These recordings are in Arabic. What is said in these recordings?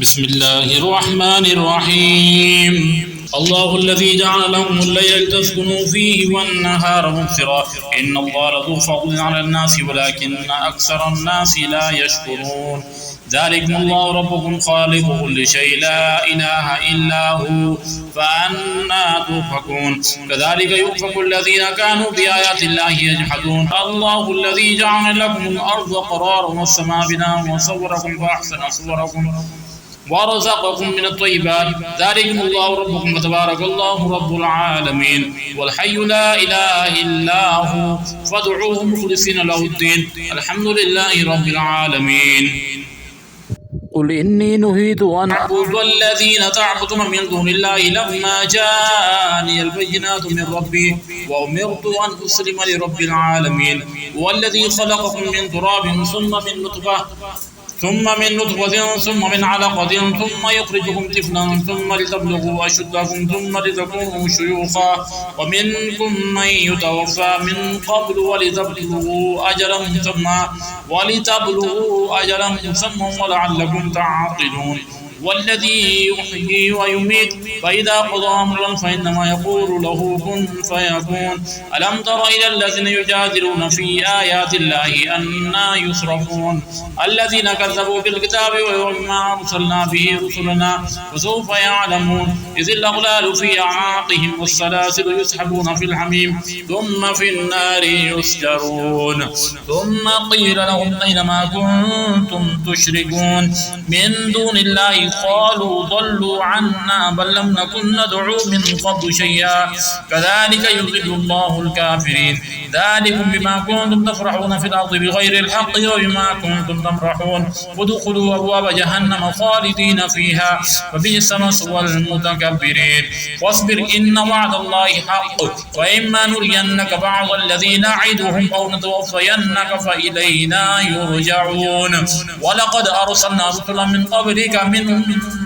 بسم الله الرحمن الرحيم. الله الذي جعل لكم الليل لتسكنوا فيه والنهار مبصرا إن الله لذو فضل على الناس ولكن أكثر الناس لا يشكرون. ذلكم الله ربكم خالق كل شيء لا إله إلا هو فأنا تؤفكون. كذلك يؤفك الذين كانوا بآيات الله يجحدون. الله الذي جعل لكم الأرض قرارا والسماء بناء وصوركم فأحسن صوركم ورزقكم من الطيبات. ذلكم الله ربكم فتبارك الله رب العالمين. والحي لا إله إلا هو فادعوه مخلصين له الدين. الحمد لله رب العالمين. قل إني نهيت أن أعبد الذين تعبدون من دون الله لما جاءني البينات من ربي وأمرت أن أسلم لرب العالمين. والذي خلقكم من تراب ثم من نطفة ثم من علقة ثم يخرجكم طفلا ثم لتبلغوا أشدكم ثم لتكونوا شيوخا ومنكم من يتوفى من قبل ولتبلغوا أجلا مسمى ولعلكم تعقلون. والذي يحيي ويميت فإذا قضى أمرا فإنما يقول له كن فيكون. ألم تر إلى الذين يجادلون في آيات الله أنى يصرفون الذين كذبوا بالكتاب وما أرسلنا به رسلنا وسوف يعلمون إذ الأغلال في أعناقهم والسلاسل يسحبون في الحميم ثم في النار يسجرون. ثم قيل لهم أين ما كنتم تشركون من دون الله قالوا ضلوا عنا بل لم نكن ندعو من قبل شيئا كذلك يضل الله الكافرين. ذلكم بما كنتم تفرحون في الأرض بغير الحق وبما كنتم تمرحون ودخلوا أبواب جهنم خالدين فيها فبئس مثوى المتكبرين. واصبر إن وعد الله حق وإما نرينك بعض الذين نعدهم أو نتوفينك فإلينا يرجعون. ولقد أرسلنا رسلا من قبلك منهم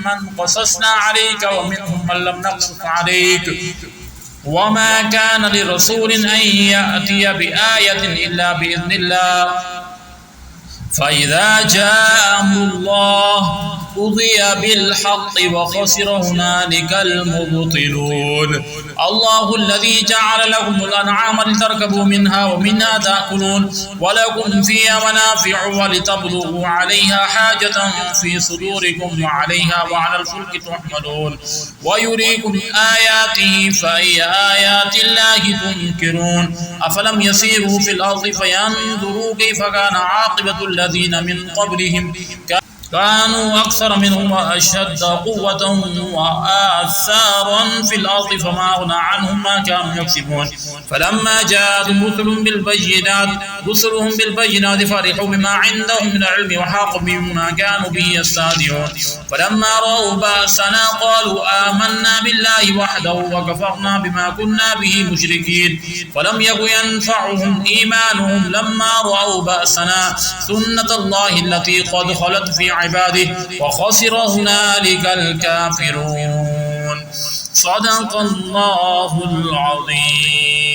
من قصصنا عليك ومنهم من لم نقصص عليك وما كان لرسول أن يأتي بآية إلا بإذن الله فإذا جاء أمر الله قضي بالحق وخسر هنالك المبطلون. الله الذي جعل لكم الأنعام لتركبوا منها ومنها تأكلون ولكم فيها منافع ولتبلغوا عليها حاجة في صدوركم وعليها وعلى الفلك تحملون ويريكم آياته فأي آيات الله تنكرون. أفلم يسيروا في الأرض فينظروا كيف كان عاقبة الذين من قبلهم كانوا أكثر منهم وأشد قوة وآثارا في الأرض فما أغنى عنهم ما كانوا يكسبون. فلما جاءتهم رسلهم بالبينات فرحوا بما عندهم من العلم وحاق بهم ما كانوا به يستهزئون. فلما رأوا بأسنا قالوا آمنا بالله وحده وكفرنا بما كنا به مشركين. فلم يكن ينفعهم إيمانهم لما رأوا بأسنا سنة الله التي قد خلت في عباده وخسر هنالك الكافرون. صدق الله العظيم.